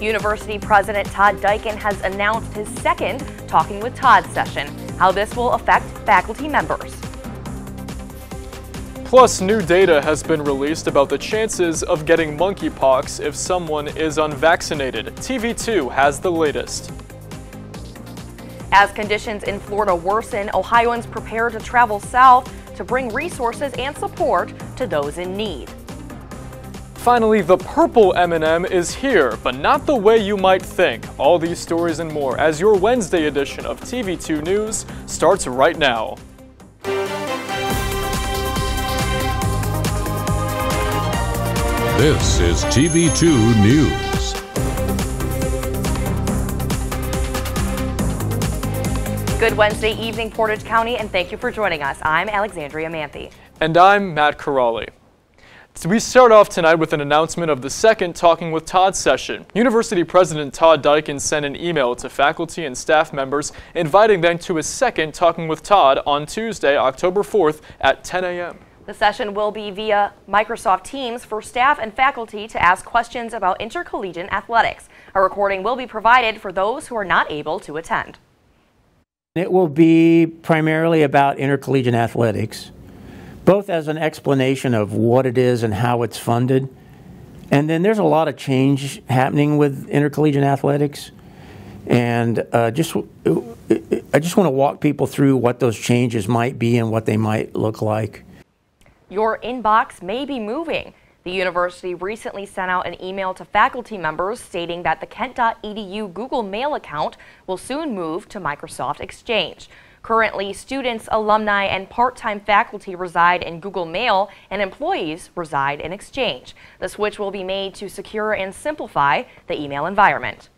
University President Todd Dykin has announced his second Talking with Todd session, how this will affect faculty members. Plus, new data has been released about the chances of getting monkeypox if someone is unvaccinated. TV2 has the latest. As conditions in Florida worsen, Ohioans prepare to travel south to bring resources and support to those in need. Finally, the purple M&M is here, but not the way you might think. All these stories and more as your Wednesday edition of TV2 News starts right now. This is TV2 News. Good Wednesday evening, Portage County, and thank you for joining us. I'm Alexandria and Matt. And I'm Matt Kiraly. So we start off tonight with an announcement of the second Talking with Todd session. University President Todd Dykin sent an email to faculty and staff members inviting them to his second Talking with Todd on Tuesday, October 4th at 10 a.m. The session will be via Microsoft Teams for staff and faculty to ask questions about intercollegiate athletics. A recording will be provided for those who are not able to attend. It will be primarily about intercollegiate athletics, both as an explanation of what it is and how it's funded. And then there's a lot of change happening with intercollegiate athletics. And I just want to walk people through what those changes might be and what they might look like. Your inbox may be moving. The university recently sent out an email to faculty members stating that the Kent.edu Google Mail account will soon move to Microsoft Exchange. Currently, students, alumni, and part-time faculty reside in Google Mail, and employees reside in Exchange. The switch will be made to secure and simplify the email environment.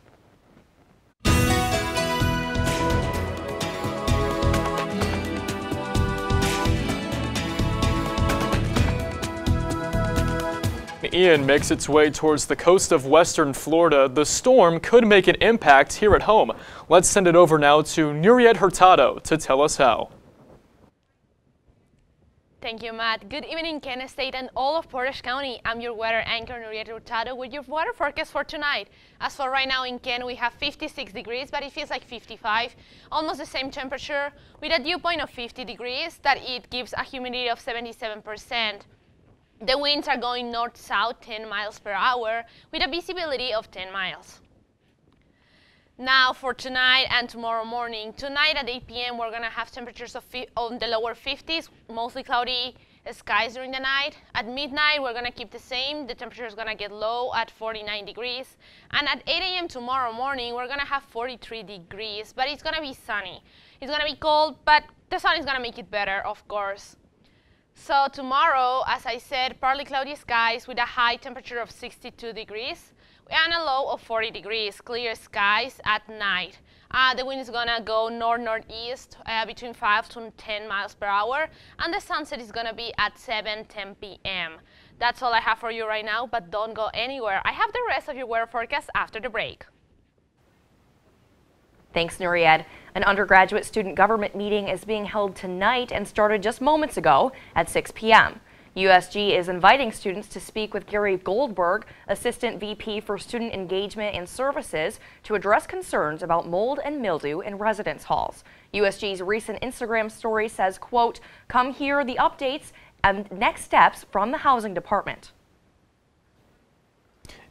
Ian makes its way towards the coast of western Florida. The storm could make an impact here at home. Let's send it over now to Nuried Hurtado to tell us how. Thank you, Matt. Good evening, Kent State and all of Portage County. I'm your weather anchor, Nuried Hurtado, with your weather forecast for tonight. As for right now in Kent, we have 56 degrees, but it feels like 55. Almost the same temperature, with a dew point of 50 degrees, that it gives a humidity of 77%. The winds are going north-south 10 miles per hour with a visibility of 10 miles. Now for tonight and tomorrow morning. Tonight at 8 p.m. we're going to have temperatures on the lower 50s, mostly cloudy skies during the night. At midnight we're going to keep the same. The temperature is going to get low at 49 degrees. And at 8 a.m. tomorrow morning we're going to have 43 degrees, but it's going to be sunny. It's going to be cold, but the sun is going to make it better, of course. So tomorrow, as I said, partly cloudy skies with a high temperature of 62 degrees and a low of 40 degrees, clear skies at night. The wind is going to go north-northeast between 5 to 10 miles per hour, and the sunset is going to be at 7:10 p.m. That's all I have for you right now, but don't go anywhere. I have the rest of your weather forecast after the break. Thanks, Nuried. An undergraduate student government meeting is being held tonight and started just moments ago at 6 p.m. USG is inviting students to speak with Gary Goldberg, Assistant VP for Student Engagement and Services, to address concerns about mold and mildew in residence halls. USG's recent Instagram story says, quote, "Come hear the updates and next steps from the Housing Department."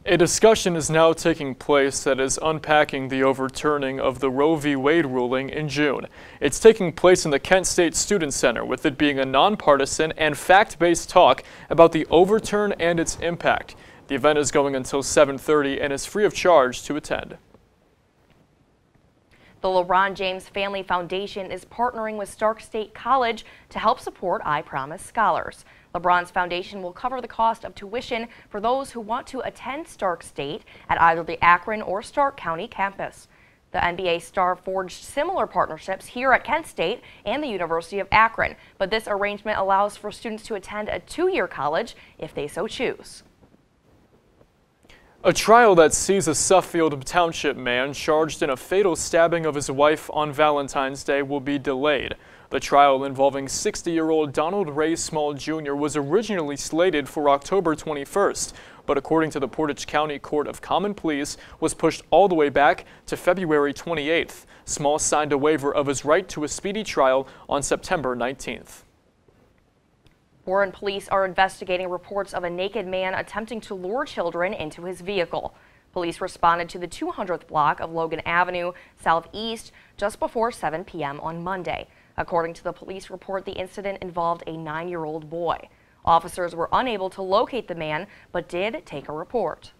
A discussion is now taking place that is unpacking the overturning of the Roe v. Wade ruling in June. It's taking place in the Kent State Student Center, with it being a nonpartisan and fact-based talk about the overturn and its impact. The event is going until 7:30 and is free of charge to attend. The LeBron James Family Foundation is partnering with Stark State College to help support I Promise scholars. LeBron's foundation will cover the cost of tuition for those who want to attend Stark State at either the Akron or Stark County campus. The NBA star forged similar partnerships here at Kent State and the University of Akron, but this arrangement allows for students to attend a two-year college if they so choose. A trial that sees a Suffield Township man charged in a fatal stabbing of his wife on Valentine's Day will be delayed. The trial involving 60-year-old Donald Ray Small Jr. was originally slated for October 21st, but according to the Portage County Court of Common Pleas, was pushed all the way back to February 28th. Small signed a waiver of his right to a speedy trial on September 19th. Warren police are investigating reports of a naked man attempting to lure children into his vehicle. Police responded to the 200th block of Logan Avenue Southeast just before 7 p.m. on Monday. According to the police report, the incident involved a 9-year-old boy. Officers were unable to locate the man, but did take a report.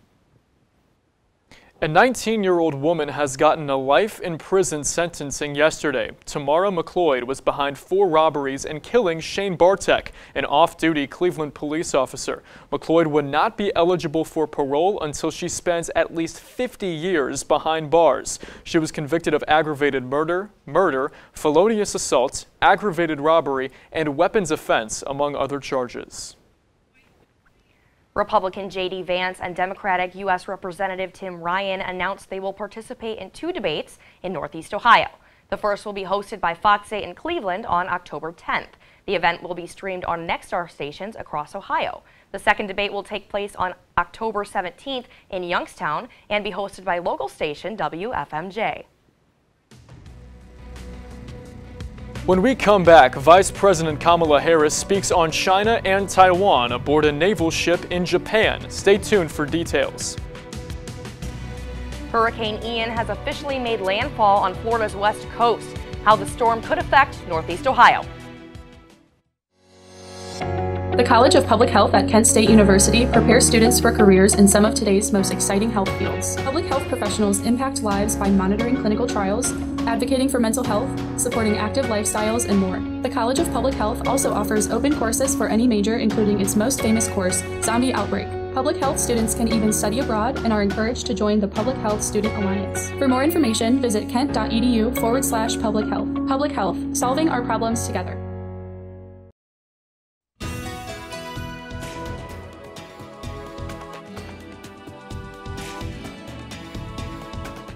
A 19-year-old woman has gotten a life in prison sentencing yesterday. Tamara McLeod was behind 4 robberies and killing Shane Bartek, an off-duty Cleveland police officer. McLeod would not be eligible for parole until she spends at least 50 years behind bars. She was convicted of aggravated murder, felonious assault, aggravated robbery, and weapons offense, among other charges. Republican J.D. Vance and Democratic U.S. Representative Tim Ryan announced they will participate in 2 debates in Northeast Ohio. The first will be hosted by Fox 8 in Cleveland on October 10th. The event will be streamed on Nexstar stations across Ohio. The second debate will take place on October 17th in Youngstown and be hosted by local station WFMJ. When we come back, Vice President Kamala Harris speaks on China and Taiwan aboard a naval ship in Japan. Stay tuned for details. Hurricane Ian has officially made landfall on Florida's west coast. How the storm could affect Northeast Ohio. The College of Public Health at Kent State University prepares students for careers in some of today's most exciting health fields. Public health professionals impact lives by monitoring clinical trials, advocating for mental health, supporting active lifestyles, and more. The College of Public Health also offers open courses for any major, including its most famous course, Zombie Outbreak. Public health students can even study abroad and are encouraged to join the Public Health Student Alliance. For more information, visit kent.edu/public health. Public health, solving our problems together.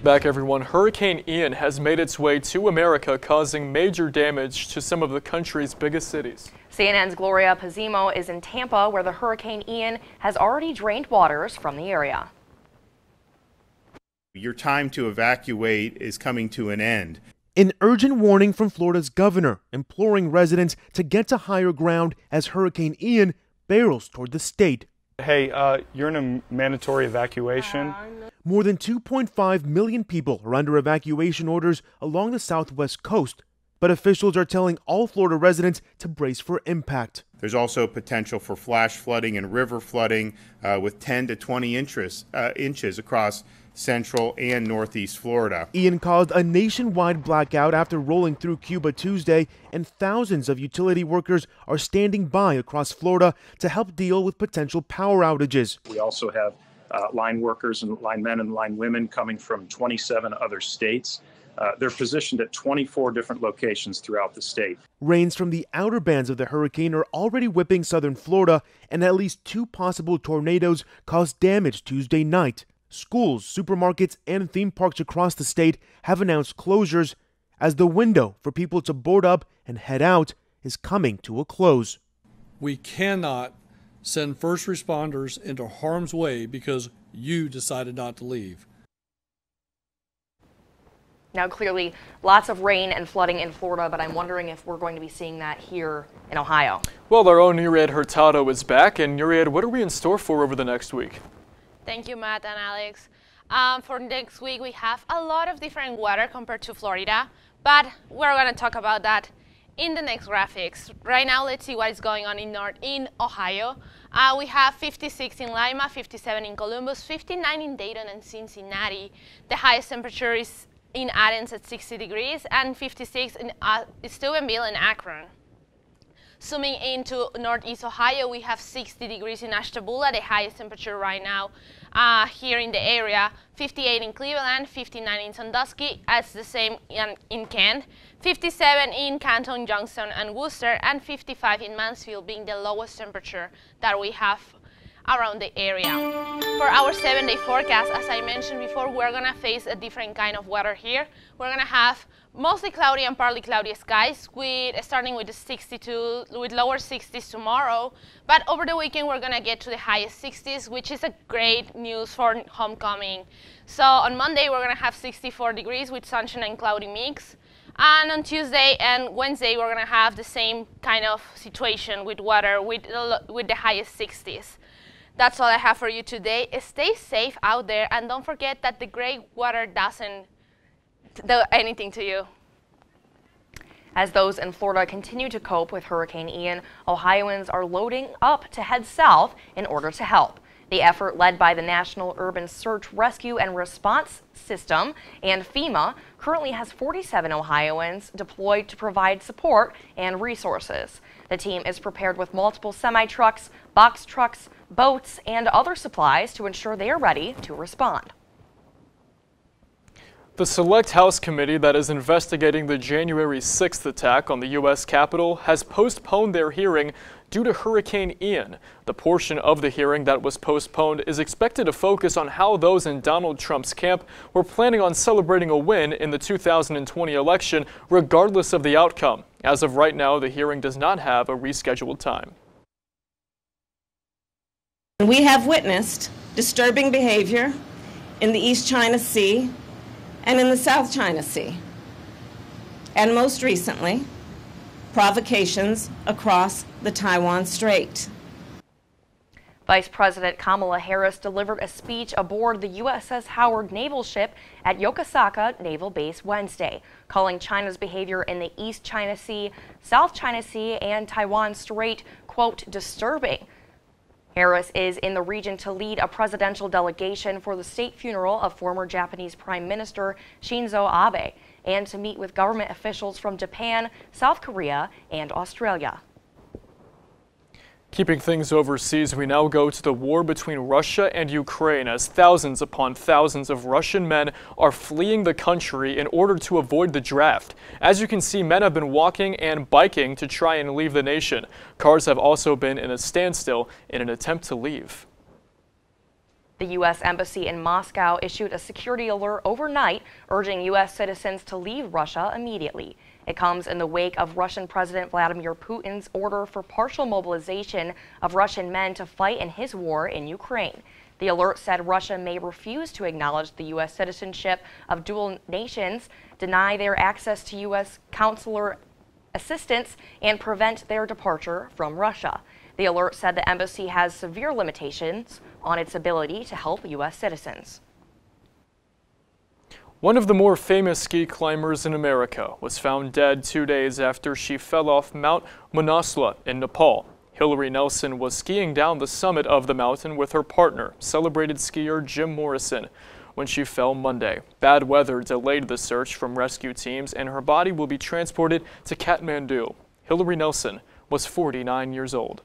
Back everyone, Hurricane Ian has made its way to America, causing major damage to some of the country's biggest cities. CNN's Gloria Pazimo is in Tampa, where the Hurricane Ian has already drained waters from the area. Your time to evacuate is coming to an end. An urgent warning from Florida's governor, imploring residents to get to higher ground as Hurricane Ian barrels toward the state. Hey, you're in a mandatory evacuation. More than 2.5 million people are under evacuation orders along the southwest coast, but officials are telling all Florida residents to brace for impact. There's also potential for flash flooding and river flooding with 10 to 20 inches across central and northeast Florida. Ian caused a nationwide blackout after rolling through Cuba Tuesday, and thousands of utility workers are standing by across Florida to help deal with potential power outages. We also have line workers and line men and line women coming from 27 other states. They're positioned at 24 different locations throughout the state. Rains from the outer bands of the hurricane are already whipping southern Florida, and at least 2 possible tornadoes caused damage Tuesday night. Schools, supermarkets, and theme parks across the state have announced closures as the window for people to board up and head out is coming to a close. We cannot send first responders into harm's way because you decided not to leave. Now, clearly, lots of rain and flooding in Florida, but I'm wondering if we're going to be seeing that here in Ohio. Well, our own Nuried Hurtado is back. And Nuried, what are we in store for over the next week? Thank you, Matt and Alex. For next week, we have a lot of different weather compared to Florida, but we're going to talk about that in the next graphics. Right now, let's see what is going on in Ohio. We have 56 in Lima, 57 in Columbus, 59 in Dayton and Cincinnati. The highest temperature is in Athens at 60 degrees and 56 in Steubenville and Akron. Zooming into Northeast Ohio, we have 60 degrees in Ashtabula, the highest temperature right now here in the area. 58 in Cleveland, 59 in Sandusky, as the same in Kent. 57 in Canton, Youngstown, and Worcester, and 55 in Mansfield, being the lowest temperature that we have around the area. For our 7-day forecast, as I mentioned before, we're going to face a different kind of weather here. We're going to have mostly cloudy and partly cloudy skies, starting with the 62, with lower 60s tomorrow. But over the weekend, we're going to get to the highest 60s, which is a great news for homecoming. So on Monday, we're going to have 64 degrees with sunshine and cloudy mix. And on Tuesday and Wednesday, we're going to have the same kind of situation with weather, with the highest 60s. That's all I have for you today. Stay safe out there, and don't forget that the great weather doesn't do anything to you. As those in Florida continue to cope with Hurricane Ian, Ohioans are loading up to head south in order to help. The effort, led by the National Urban Search, Rescue, and Response System and FEMA, currently has 47 Ohioans deployed to provide support and resources. The team is prepared with multiple semi-trucks, box trucks, boats, and other supplies to ensure they are ready to respond. The Select House Committee that is investigating the January 6th attack on the U.S. Capitol has postponed their hearing due to Hurricane Ian. The portion of the hearing that was postponed is expected to focus on how those in Donald Trump's camp were planning on celebrating a win in the 2020 election, regardless of the outcome. As of right now, the hearing does not have a rescheduled time. We have witnessed disturbing behavior in the East China Sea and in the South China Sea, and most recently, provocations across the Taiwan Strait. Vice President Kamala Harris delivered a speech aboard the USS Howard naval ship at Yokosuka Naval Base Wednesday, calling China's behavior in the East China Sea, South China Sea, and Taiwan Strait, quote, disturbing. Harris is in the region to lead a presidential delegation for the state funeral of former Japanese Prime Minister Shinzo Abe and to meet with government officials from Japan, South Korea, and Australia. Keeping things overseas, we now go to the war between Russia and Ukraine as thousands upon thousands of Russian men are fleeing the country in order to avoid the draft. As you can see, men have been walking and biking to try and leave the nation. Cars have also been in a standstill in an attempt to leave. The U.S. Embassy in Moscow issued a security alert overnight urging U.S. citizens to leave Russia immediately. It comes in the wake of Russian President Vladimir Putin's order for partial mobilization of Russian men to fight in his war in Ukraine. The alert said Russia may refuse to acknowledge the U.S. citizenship of dual nations, deny their access to U.S. consular assistance, and prevent their departure from Russia. The alert said the embassy has severe limitations on its ability to help U.S. citizens. One of the more famous ski climbers in America was found dead 2 days after she fell off Mount Manaslu in Nepal. Hillary Nelson was skiing down the summit of the mountain with her partner, celebrated skier Jim Morrison, when she fell Monday. Bad weather delayed the search from rescue teams, and her body will be transported to Kathmandu. Hillary Nelson was 49 years old.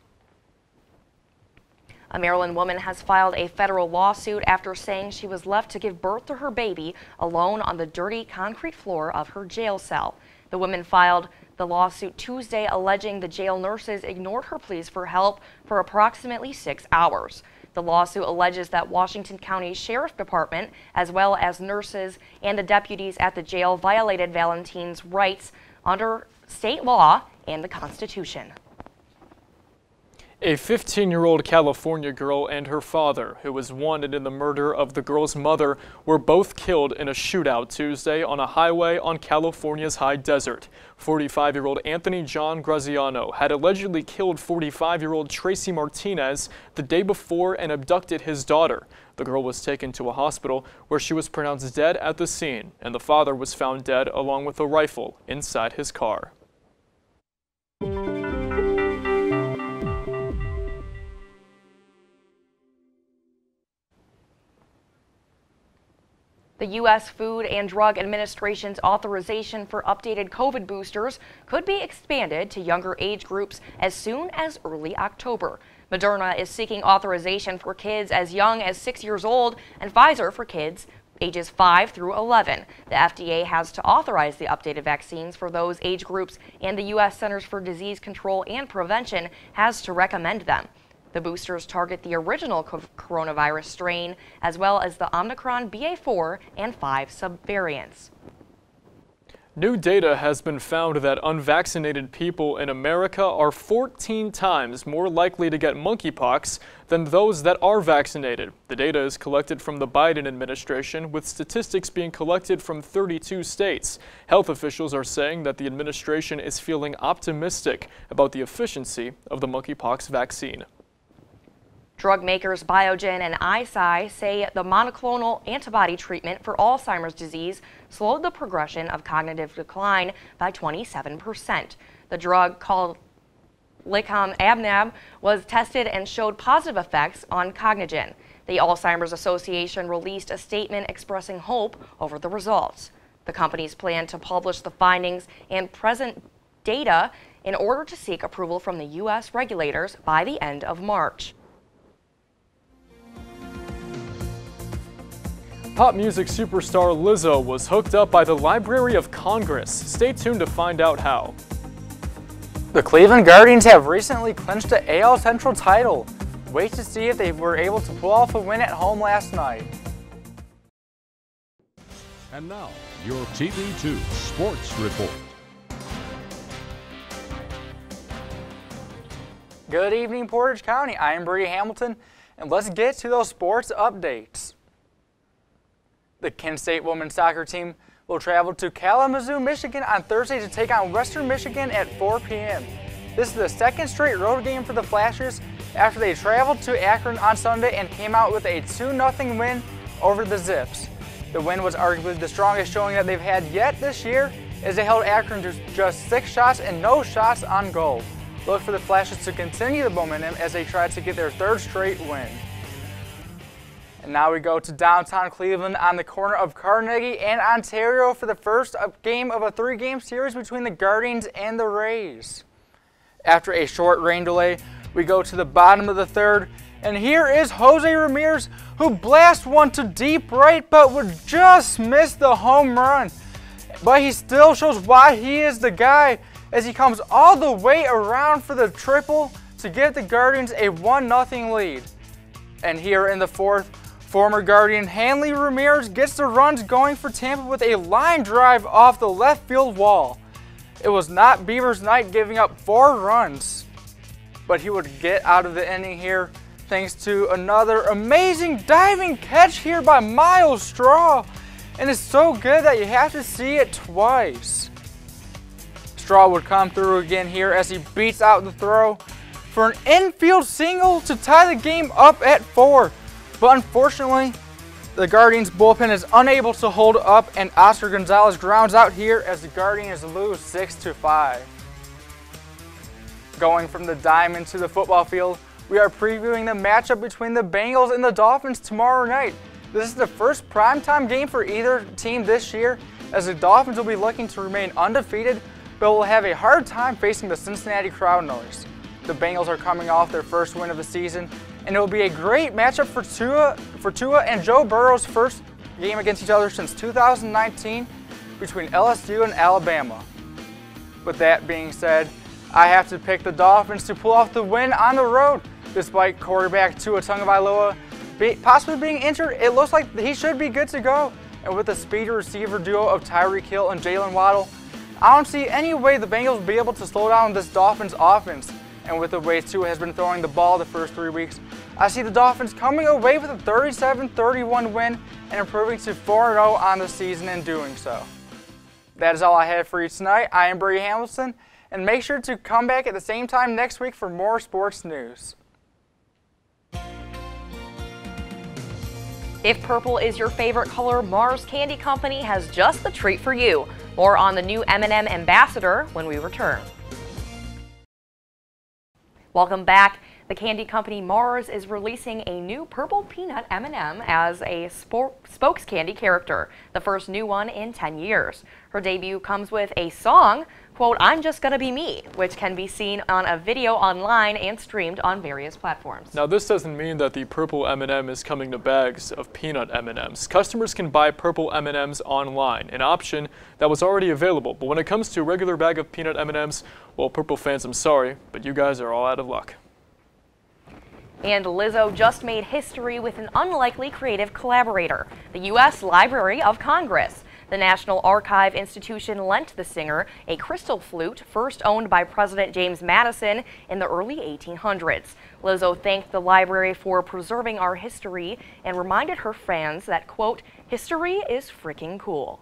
A Maryland woman has filed a federal lawsuit after saying she was left to give birth to her baby alone on the dirty concrete floor of her jail cell. The woman filed the lawsuit Tuesday, alleging the jail nurses ignored her pleas for help for approximately 6 hours. The lawsuit alleges that Washington County Sheriff's Department, as well as nurses and the deputies at the jail, violated Valentine's rights under state law and the Constitution. A 15-year-old California girl and her father, who was wanted in the murder of the girl's mother, were both killed in a shootout Tuesday on a highway on California's high desert. 45-year-old Anthony John Graziano had allegedly killed 45-year-old Tracy Martinez the day before and abducted his daughter. The girl was taken to a hospital where she was pronounced dead at the scene, and the father was found dead along with a rifle inside his car. The U.S. Food and Drug Administration's authorization for updated COVID boosters could be expanded to younger age groups as soon as early October. Moderna is seeking authorization for kids as young as 6 years old and Pfizer for kids ages 5 through 11. The FDA has to authorize the updated vaccines for those age groups, and the U.S. Centers for Disease Control and Prevention has to recommend them. The boosters target the original coronavirus strain as well as the Omicron BA4 and 5 subvariants. New data has been found that unvaccinated people in America are 14 times more likely to get monkeypox than those that are vaccinated. The data is collected from the Biden administration, with statistics being collected from 32 states. Health officials are saying that the administration is feeling optimistic about the efficiency of the monkeypox vaccine. Drug makers Biogen and Eisai say the monoclonal antibody treatment for Alzheimer's disease slowed the progression of cognitive decline by 27%. The drug, called lecanemab, was tested and showed positive effects on cognition. The Alzheimer's Association released a statement expressing hope over the results. The companies plan to publish the findings and present data in order to seek approval from the U.S. regulators by the end of March. Pop music superstar Lizzo was hooked up by the Library of Congress. Stay tuned to find out how. The Cleveland Guardians have recently clinched the AL Central title. Wait to see if they were able to pull off a win at home last night. And now, your TV2 Sports Report. Good evening, Portage County. I am Brady Hamilton, and let's get to those sports updates. The Kent State women's soccer team will travel to Kalamazoo, Michigan on Thursday to take on Western Michigan at 4 p.m. This is the second straight road game for the Flashers after they traveled to Akron on Sunday and came out with a 2-0 win over the Zips. The win was arguably the strongest showing that they've had yet this year, as they held Akron to just 6 shots and no shots on goal. Look for the Flashers to continue the momentum as they try to get their 3rd straight win. And now we go to downtown Cleveland on the corner of Carnegie and Ontario for the first game of a 3-game series between the Guardians and the Rays. After a short rain delay, we go to the bottom of the 3rd, and here is Jose Ramirez, who blasts one to deep right but would just miss the home run. But he still shows why he is the guy, as he comes all the way around for the triple to give the Guardians a 1-0 lead. And here in the 4th, former Guardian Hanley Ramirez gets the runs going for Tampa with a line drive off the left field wall. It was not Beavers' night, giving up 4 runs, but he would get out of the inning here thanks to another amazing diving catch here by Miles Straw. And it's so good that you have to see it twice. Straw would come through again here as he beats out the throw for an infield single to tie the game up at 4. But unfortunately, the Guardians bullpen is unable to hold up, and Oscar Gonzalez grounds out here as the Guardians lose 6-5. Going from the diamond to the football field, we are previewing the matchup between the Bengals and the Dolphins tomorrow night. This is the first primetime game for either team this year, as the Dolphins will be looking to remain undefeated, but will have a hard time facing the Cincinnati crowd noise. The Bengals are coming off their first win of the season, and it will be a great matchup for Tua and Joe Burrow's first game against each other since 2019 between LSU and Alabama. With that being said, I have to pick the Dolphins to pull off the win on the road. Despite quarterback Tua Tagovailoa possibly being injured, it looks like he should be good to go. And with the speedy receiver duo of Tyreek Hill and Jalen Waddle, I don't see any way the Bengals will be able to slow down this Dolphins offense. And with the way Tua has been throwing the ball the first 3 weeks, I see the Dolphins coming away with a 37-31 win and improving to 4-0 on the season in doing so. That is all I have for you tonight. I am Brady Hamilton, and make sure to come back at the same time next week for more sports news. If purple is your favorite color, Mars Candy Company has just the treat for you. More on the new M&M Ambassador when we return. Welcome back. The candy company Mars is releasing a new purple peanut M&M as a spokes candy character, the first new one in 10 years. Her debut comes with a song, quote, "I'm Just Gonna Be Me," which can be seen on a video online and streamed on various platforms. Now, this doesn't mean that the purple M&M is coming to bags of peanut M&Ms. Customers can buy purple M&Ms online, an option that was already available. But when it comes to a regular bag of peanut M&Ms, well, purple fans, I'm sorry, but you guys are all out of luck. And Lizzo just made history with an unlikely creative collaborator, the U.S. Library of Congress. The National Archive Institution lent the singer a crystal flute first owned by President James Madison in the early 1800s. Lizzo thanked the library for preserving our history and reminded her fans that, quote, history is freaking cool.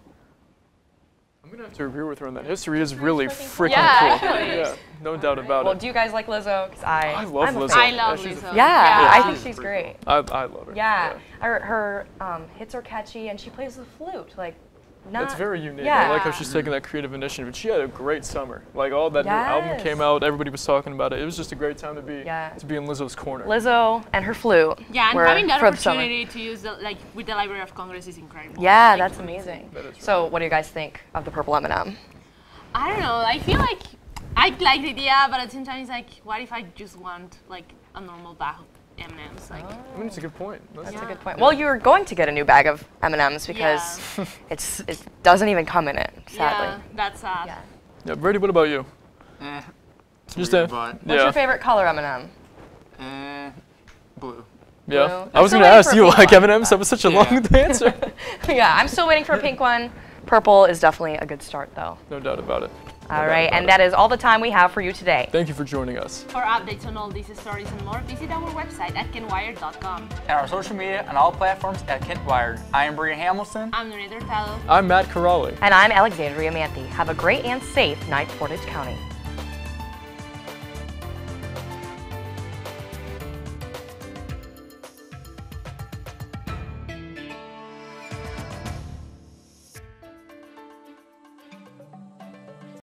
I'm going to have to agree with her on that. History is really freaking cool. Yeah, no doubt about it. Well, do you guys like Lizzo? 'Cause I love Lizzo. I love Lizzo. Yeah, I think she's great. I love her. Yeah, her hits are catchy, and she plays the flute. Like, That's very unique. Yeah. I like how she's taking that creative initiative. And she had a great summer. Like, all that new album came out, everybody was talking about it. It was just a great time to be in Lizzo's corner. Lizzo and her flute. Yeah, and having that opportunity to use with the Library of Congress is incredible. Yeah, that's amazing. So, what do you guys think of the purple M&M? I don't know. I feel like I like the idea, but at the same time, it's like, what if I just want like a normal bag of M&Ms? Like, I mean, it's a good point. That's a good point. Well, you're going to get a new bag of M&Ms because it doesn't even come in it, sadly. Yeah, that's sad. Yeah, Brady, what about you? What's your favorite color M&M? Blue. Yeah, Blue. I was going to ask you, like M&Ms, that was such a long answer. Yeah, I'm still waiting for a pink one. Purple is definitely a good start, though. No doubt about it. All right, and that is all the time we have for you today. Thank you for joining us. For updates on all these stories and more, visit our website at KentWired.com. And our social media on all platforms at Kent Wired. I am Brady Hamilton. I'm Nuried Hurtado. I'm Matt Kiraly. And I'm Alexandria and Matt Kiraly. Have a great and safe night, Portage County.